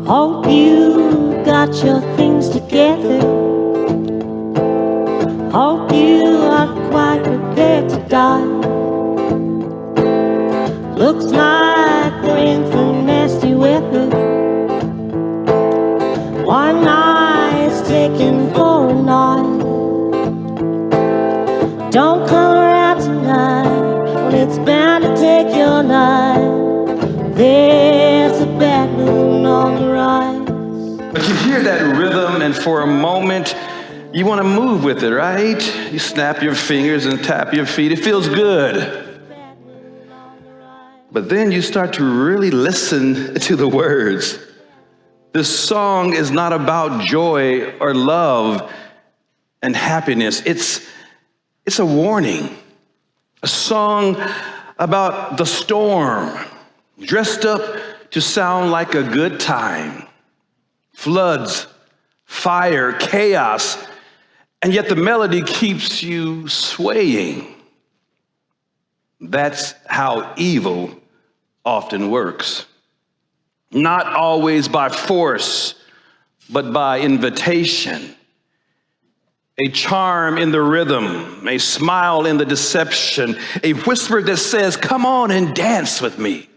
Hope you got your things together. Hope you are quite prepared to die. Looks like we're in for nasty weather. One eye is taken for a night. Don't come around tonight when it's bound to take your life. There's a bad moon on the rise. But you hear that rhythm, and for a moment, you want to move with it, right? You snap your fingers and tap your feet. It feels good. But then you start to really listen to the words. This song is not about joy or love and happiness. It's a warning, a song about the storm, dressed up to sound like a good time. Floods, fire, chaos, and yet the melody keeps you swaying. That's how evil often works. Not always by force, but by invitation. A charm in the rhythm, a smile in the deception, a whisper that says, "Come on and dance with me."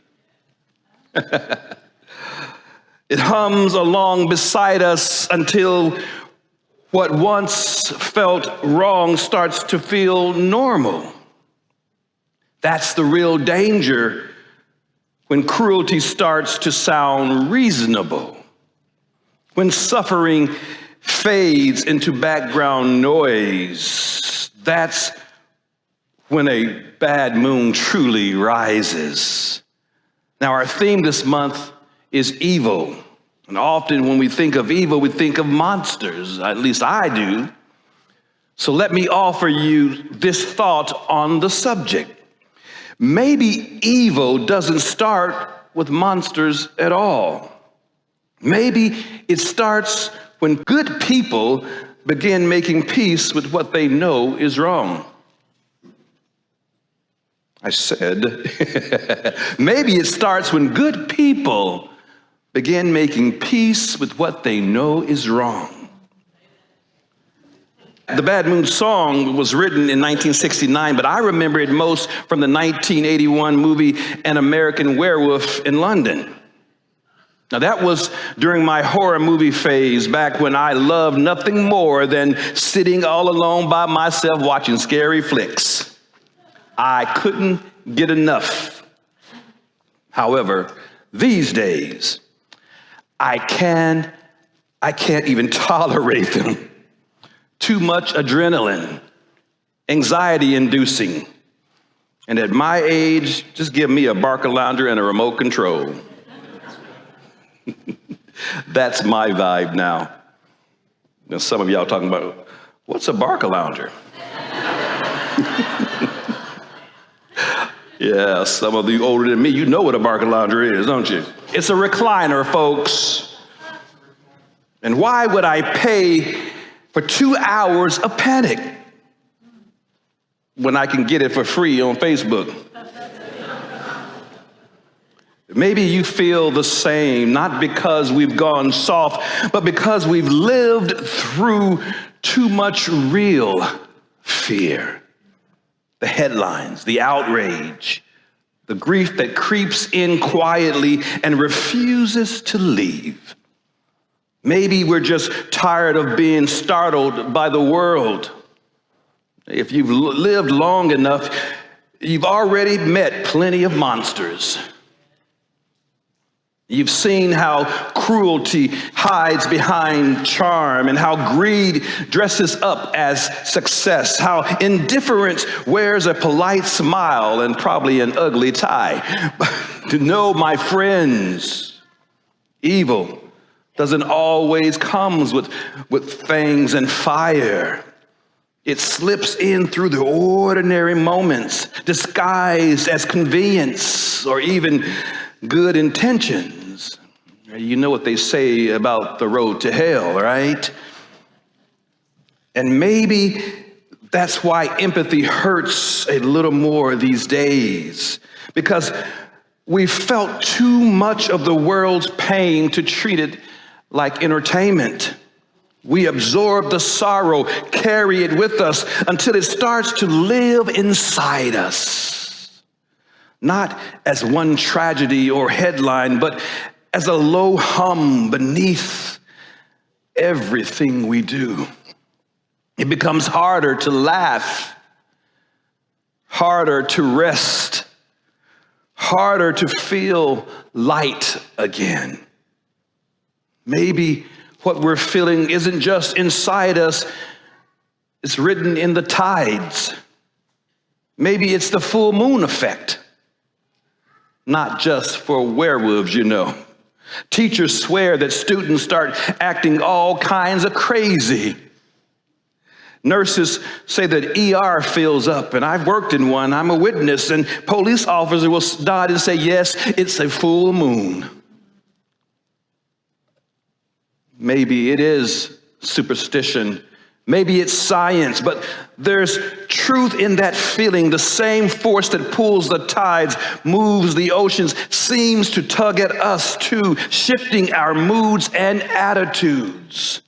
It hums along beside us until what once felt wrong starts to feel normal. That's the real danger when cruelty starts to sound reasonable, when suffering fades into background noise. That's when a bad moon truly rises. Now, our theme this month is evil. And often when we think of evil, we think of monsters. At least I do. So let me offer you this thought on the subject. Maybe evil doesn't start with monsters at all. Maybe it starts when good people begin making peace with what they know is wrong. I said, maybe it starts when good people begin making peace with what they know is wrong. The Bad Moon song was written in 1969, but I remember it most from the 1981 movie An American Werewolf in London. Now that was during my horror movie phase, back when I loved nothing more than sitting all alone by myself watching scary flicks. I couldn't get enough. However, these days, I can't even tolerate them. Too much adrenaline, anxiety inducing. And at my age, just give me a Barcalounger and a remote control. That's my vibe now. Now some of y'all talking about, what's a Barcalounger? Yeah, some of you older than me, you know what a Barcalounger is, don't you? It's a recliner, folks. And why would I pay for 2 hours of panic when I can get it for free on Facebook? Maybe you feel the same, not because we've gone soft, but because we've lived through too much real fear. The headlines, the outrage, the grief that creeps in quietly and refuses to leave. Maybe we're just tired of being startled by the world. If you've lived long enough, you've already met plenty of monsters. You've seen how cruelty hides behind charm and how greed dresses up as success, how indifference wears a polite smile and probably an ugly tie. To know, my friends, evil doesn't always come with fangs and fire. It slips in through the ordinary moments, disguised as convenience or even good intentions. You know what they say about the road to hell, right? And maybe that's why empathy hurts a little more these days, because We felt too much of the world's pain to treat it like entertainment. We absorb the sorrow, carry it with us until it starts to live inside us. Not as one tragedy or headline, but as a low hum beneath everything we do. It becomes harder to laugh, harder to rest, harder to feel light again. Maybe what we're feeling isn't just inside us, it's written in the tides. Maybe it's the full moon effect. Not just for werewolves, you know. Teachers swear that students start acting all kinds of crazy. Nurses say that ER fills up, and I've worked in one, I'm a witness, and police officers will nod and say, yes, it's a full moon. Maybe it is superstition. Maybe it's science, but there's truth in that feeling. The same force that pulls the tides, moves the oceans, seems to tug at us too, shifting our moods and attitudes.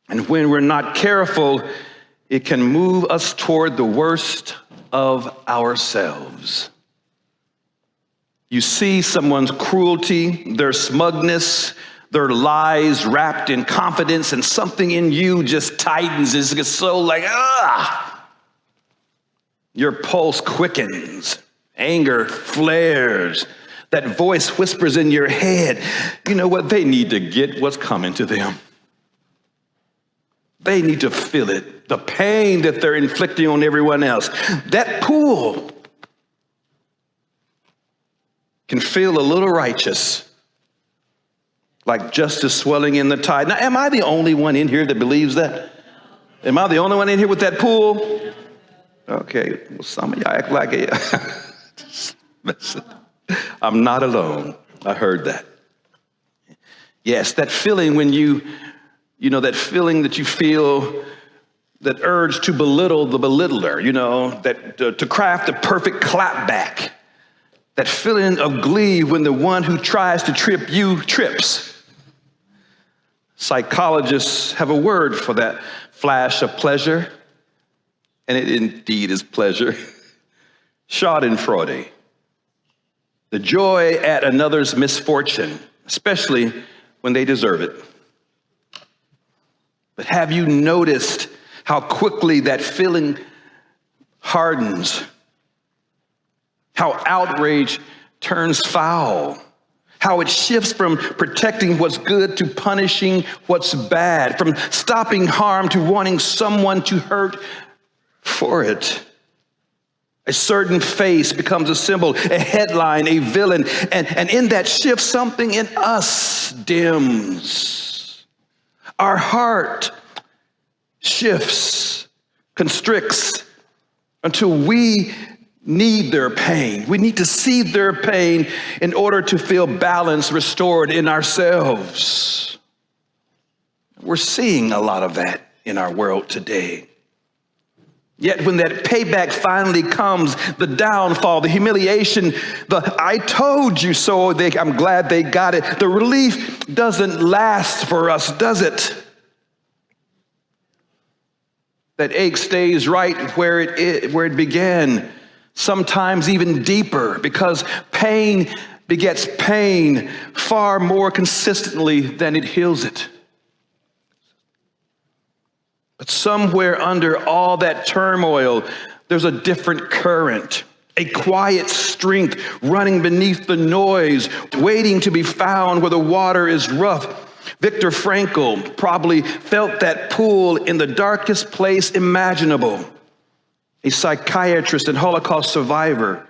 And when we're not careful, it can move us toward the worst of ourselves. You see someone's cruelty, their smugness, their lies wrapped in confidence, and something in you just tightens. It gets so like, your pulse quickens, anger flares, that voice whispers in your head, you know what, they need to get what's coming to them. They need to feel it, the pain that they're inflicting on everyone else. That pool can feel a little righteous, like justice swelling in the tide. Now, am I the only one in here that believes that? Am I the only one in here with that pool? Okay, well, some of y'all act like it. I'm not alone. I heard that. Yes, that feeling when you know, that feeling that you feel, that urge to belittle the belittler, you know, that to craft the perfect clapback. That feeling of glee when the one who tries to trip you trips. Psychologists have a word for that flash of pleasure, and it indeed is pleasure. Schadenfreude. The joy at another's misfortune, especially when they deserve it. But have you noticed how quickly that feeling hardens? How outrage turns foul? How it shifts from protecting what's good to punishing what's bad, from stopping harm to wanting someone to hurt for it. A certain face becomes a symbol, a headline, a villain, and in that shift, something in us dims. Our heart shifts, constricts, until we need their pain. We need to see their pain in order to feel balance restored in ourselves. We're seeing a lot of that in our world today. Yet when that payback finally comes, the downfall, the humiliation, the I told you so, I'm glad they got it, the relief doesn't last for us, does it? That ache stays right where it began, sometimes even deeper, because pain begets pain far more consistently than it heals it. But somewhere under all that turmoil, there's a different current, a quiet strength running beneath the noise, waiting to be found where the water is rough. Viktor Frankl probably felt that pull in the darkest place imaginable. A psychiatrist and Holocaust survivor,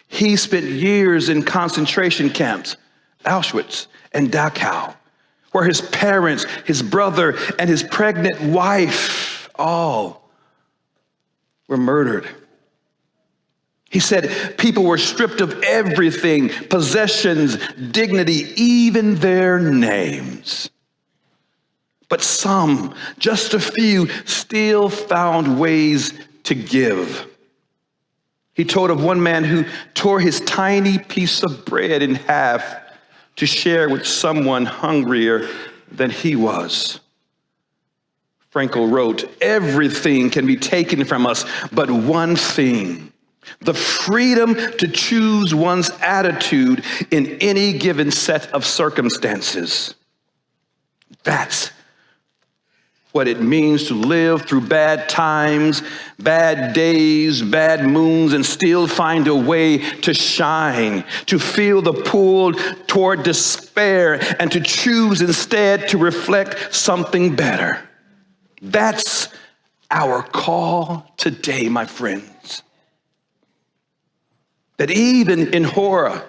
he spent years in concentration camps, Auschwitz and Dachau, where his parents, his brother, and his pregnant wife all were murdered. He said people were stripped of everything, possessions, dignity, even their names. But some, just a few, still found ways to give. He told of one man who tore his tiny piece of bread in half to share with someone hungrier than he was. Frankel wrote, everything can be taken from us, but one thing, the freedom to choose one's attitude in any given set of circumstances. That's what it means to live through bad times, bad days, bad moons, and still find a way to shine, to feel the pull toward despair, and to choose instead to reflect something better. That's our call today, my friends. That even in horror,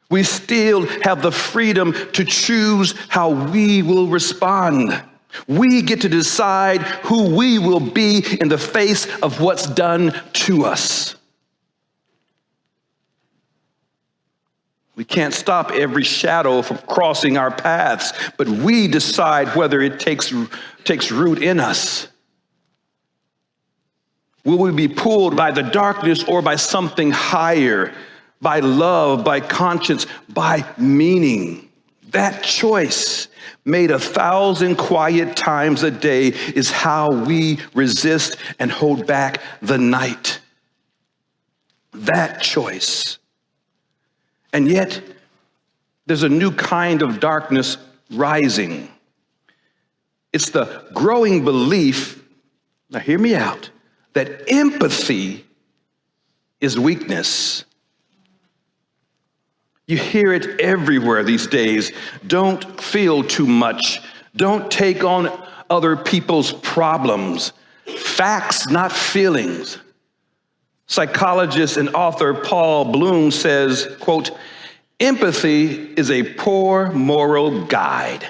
we still have the freedom to choose how we will respond. We get to decide who we will be in the face of what's done to us. We can't stop every shadow from crossing our paths, but we decide whether it takes root in us. Will we be pulled by the darkness or by something higher, by love, by conscience, by meaning? That choice, made 1,000 quiet times a day, is how we resist and hold back the night. That choice. And yet, there's a new kind of darkness rising. It's the growing belief, now hear me out, that empathy is weakness. You hear it everywhere these days. Don't feel too much. Don't take on other people's problems. Facts, not feelings. Psychologist and author Paul Bloom says, quote, empathy is a poor moral guide.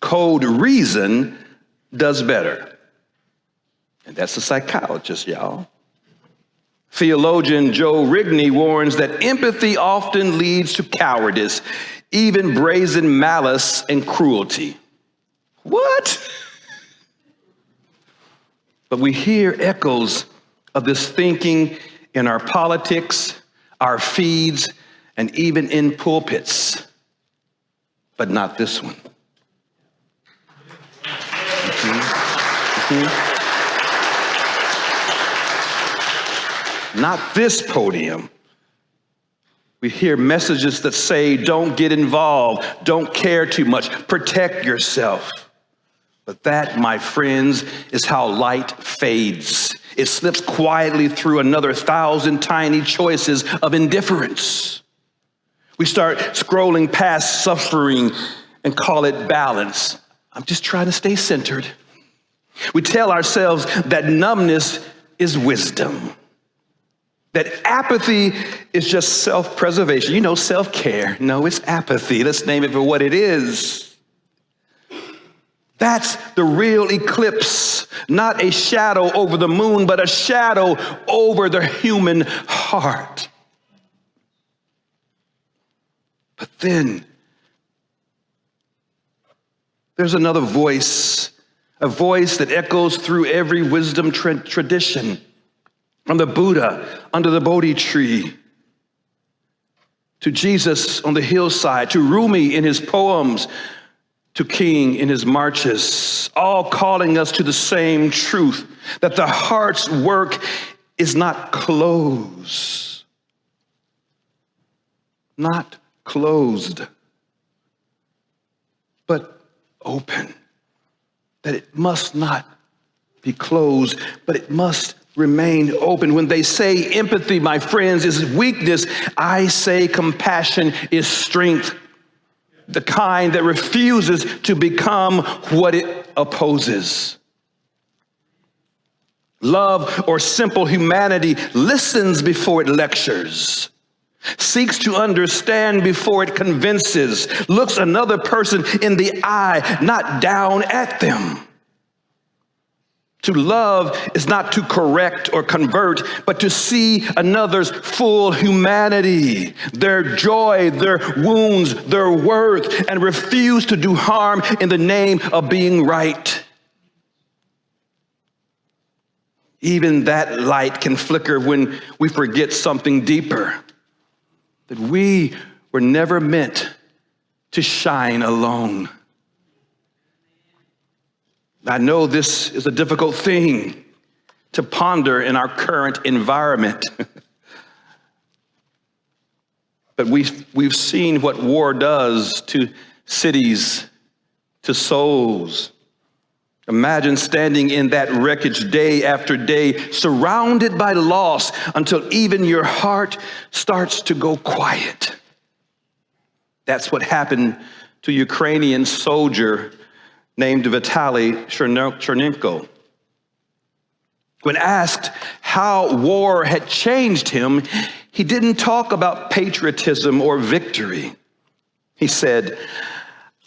Cold reason does better. And that's a psychologist, y'all. Theologian Joe Rigney warns that empathy often leads to cowardice, even brazen malice and cruelty. What? But we hear echoes of this thinking in our politics, our feeds, and even in pulpits. But not this one. Not this podium. We hear messages that say, don't get involved, don't care too much, protect yourself. But that, my friends, is how light fades. It slips quietly through another 1,000 tiny choices of indifference. We start scrolling past suffering and call it balance. I'm just trying to stay centered. We tell ourselves that numbness is wisdom. That apathy is just self-preservation. You know, self-care. No, it's apathy. Let's name it for what it is. That's the real eclipse. Not a shadow over the moon, but a shadow over the human heart. But then there's another voice, a voice that echoes through every wisdom tradition. From the Buddha under the Bodhi tree, to Jesus on the hillside, to Rumi in his poems, to King in his marches, all calling us to the same truth, that the heart's work is not closed, but open. That it must not be closed, but it must remain open. When they say empathy, my friends, is weakness, I say compassion is strength. The kind that refuses to become what it opposes. Love, or simple humanity, listens before it lectures, seeks to understand before it convinces, looks another person in the eye, not down at them. To love is not to correct or convert, but to see another's full humanity, their joy, their wounds, their worth, and refuse to do harm in the name of being right. Even that light can flicker when we forget something deeper, that we were never meant to shine alone. I know this is a difficult thing to ponder in our current environment. But we've seen what war does to cities, to souls. Imagine standing in that wreckage day after day, surrounded by loss until even your heart starts to go quiet. That's what happened to a Ukrainian soldier named Vitaly Chernenko. When asked how war had changed him, he didn't talk about patriotism or victory. He said,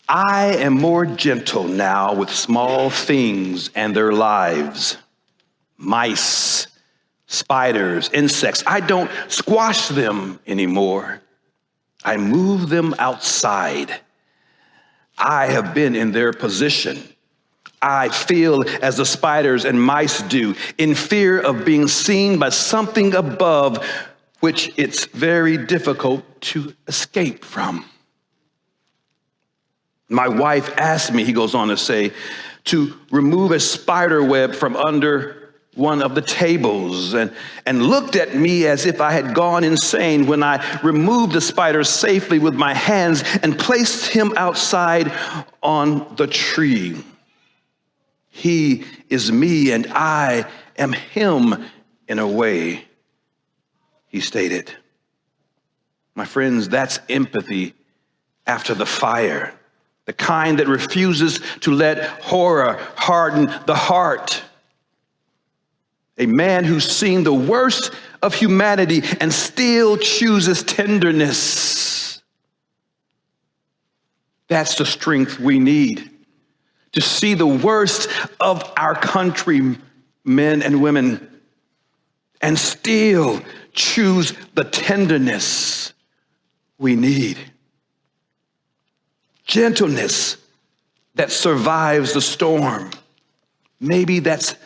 "I am more gentle now with small things and their lives. Mice, spiders, insects. I don't squash them anymore. I move them outside. I have been in their position. I feel as the spiders and mice do, in fear of being seen by something above which it's very difficult to escape from. My wife asked me," he goes on to say, "to remove a spider web from under one of the tables and looked at me as if I had gone insane when I removed the spider safely with my hands and placed him outside on the tree. He is me and I am him in a way," he stated. My friends, that's empathy after the fire, the kind that refuses to let horror harden the heart. A man who's seen the worst of humanity and still chooses tenderness. That's the strength we need to see the worst of our country, men and women, and still choose the tenderness we need. Gentleness that survives the storm. Maybe that's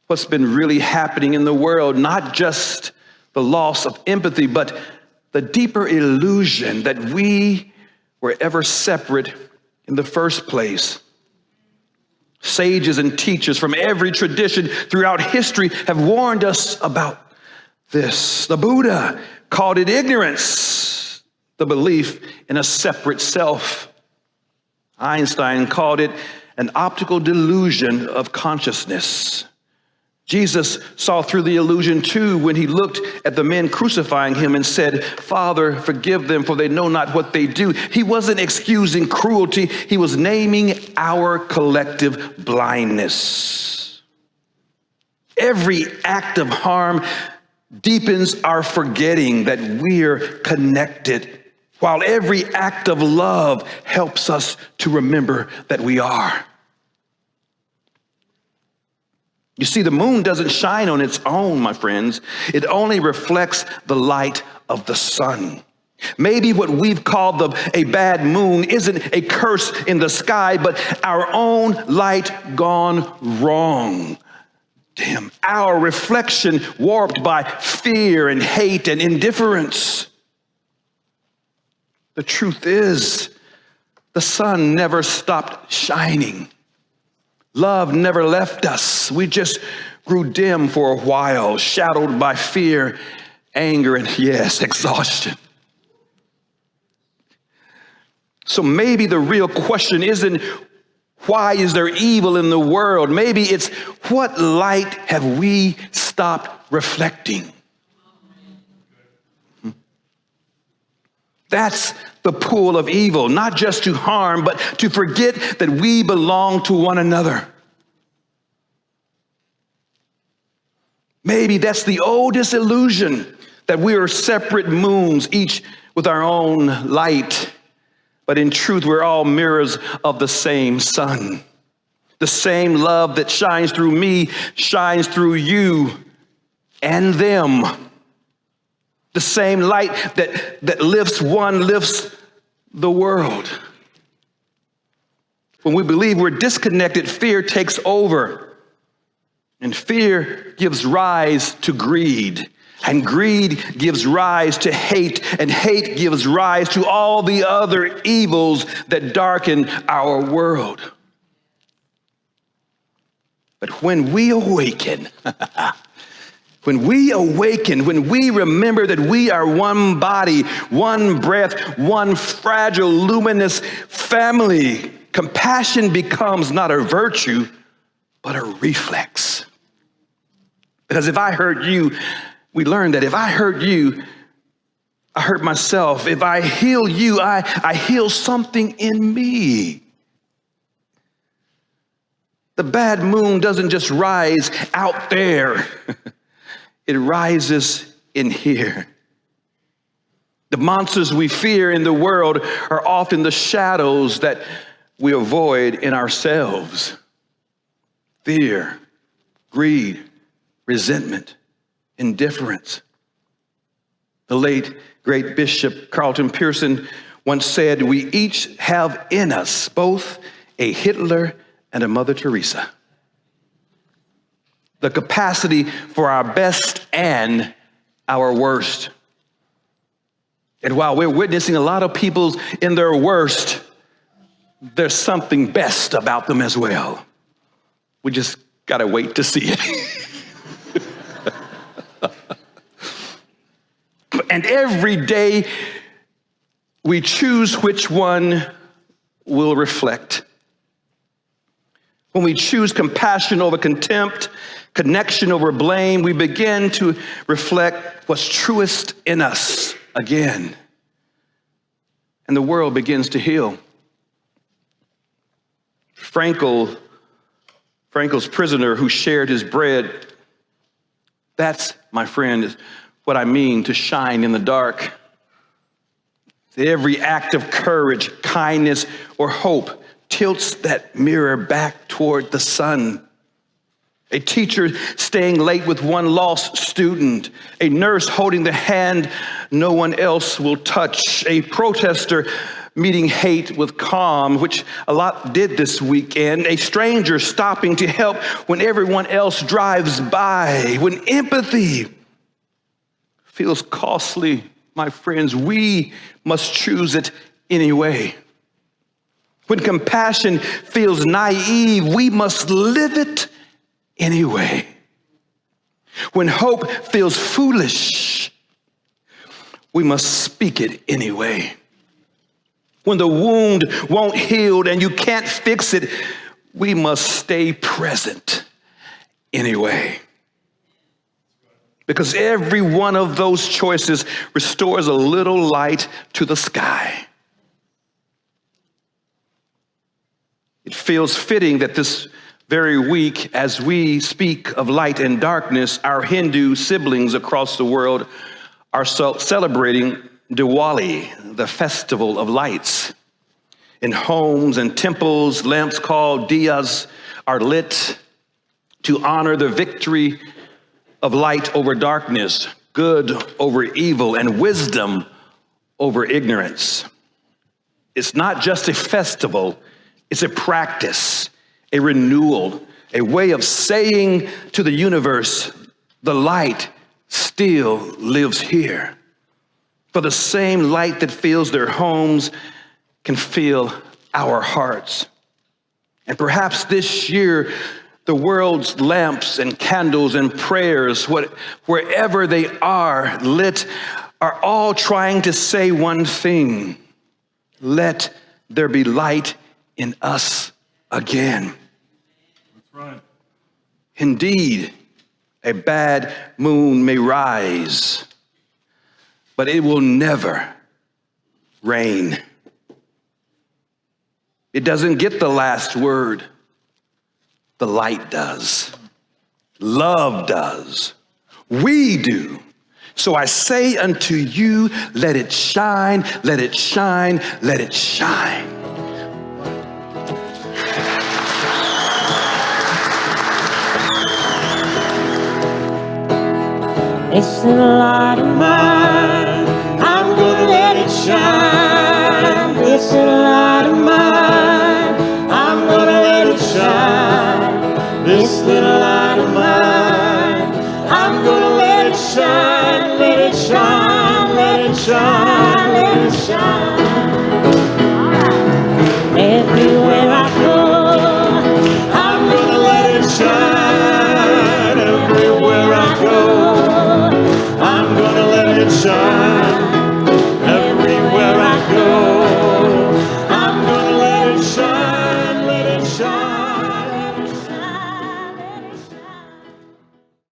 what's been really happening in the world, not just the loss of empathy, but the deeper illusion that we were ever separate in the first place. Sages and teachers from every tradition throughout history have warned us about this. The Buddha called it ignorance, the belief in a separate self. Einstein called it an optical delusion of consciousness. Jesus saw through the illusion too when he looked at the men crucifying him and said, "Father, forgive them, for they know not what they do." He wasn't excusing cruelty. He was naming our collective blindness. Every act of harm deepens our forgetting that we're connected, while every act of love helps us to remember that we are. You see, the moon doesn't shine on its own, my friends. It only reflects the light of the sun. Maybe what we've called a bad moon isn't a curse in the sky, but our own light gone wrong. Dim. Our reflection warped by fear and hate and indifference. The truth is, the sun never stopped shining. Love never left us. We just grew dim for a while, shadowed by fear, anger, and yes, exhaustion. So maybe the real question isn't, why is there evil in the world? Maybe it's, what light have we stopped reflecting? That's the pull of evil, not just to harm, but to forget that we belong to one another. Maybe that's the oldest illusion, that we are separate moons, each with our own light. But in truth, we're all mirrors of the same sun. The same love that shines through me shines through you and them. The same light that lifts one lifts the world. When we believe we're disconnected, fear takes over. And fear gives rise to greed. And greed gives rise to hate. And hate gives rise to all the other evils that darken our world. But when we awaken, when we remember that we are one body, one breath, one fragile, luminous family, compassion becomes not a virtue, but a reflex. Because if I hurt you, we learned that if I hurt you, I hurt myself. If I heal you, I heal something in me. The bad moon doesn't just rise out there. It rises in here. The monsters we fear in the world are often the shadows that we avoid in ourselves. Fear, greed, resentment, indifference. The late, great Bishop Carlton Pearson once said, "We each have in us both a Hitler and a Mother Teresa. The capacity for our best and our worst." And while we're witnessing a lot of people in their worst, there's something best about them as well. We just gotta wait to see it. And every day we choose which one will reflect. When we choose compassion over contempt, connection over blame, we begin to reflect what's truest in us again. And the world begins to heal. Frankel's prisoner who shared his bread, that's, my friend, is what I mean to shine in the dark. Every act of courage, kindness, or hope tilts that mirror back toward the sun. A teacher staying late with one lost student, a nurse holding the hand no one else will touch, a protester meeting hate with calm, which a lot did this weekend, a stranger stopping to help when everyone else drives by. When empathy feels costly, my friends, we must choose it anyway. When compassion feels naive, we must live it anyway. When hope feels foolish, we must speak it anyway. When the wound won't heal and you can't fix it, we must stay present anyway. Because every one of those choices restores a little light to the sky. It feels fitting that this very week, as we speak of light and darkness, our Hindu siblings across the world are celebrating Diwali, the festival of lights. In homes and temples, lamps called diyas are lit to honor the victory of light over darkness, good over evil, and wisdom over ignorance. It's not just a festival, it's a practice, a renewal, a way of saying to the universe, the light still lives here. For the same light that fills their homes can fill our hearts. And perhaps this year, the world's lamps and candles and prayers, wherever they are lit, are all trying to say one thing: let there be light in us again. That's right. Indeed, a bad moon may rise, but it will never rain. It doesn't get the last word. The light does. Love does. We do. So I say unto you, let it shine, let it shine, let it shine. It's the light of my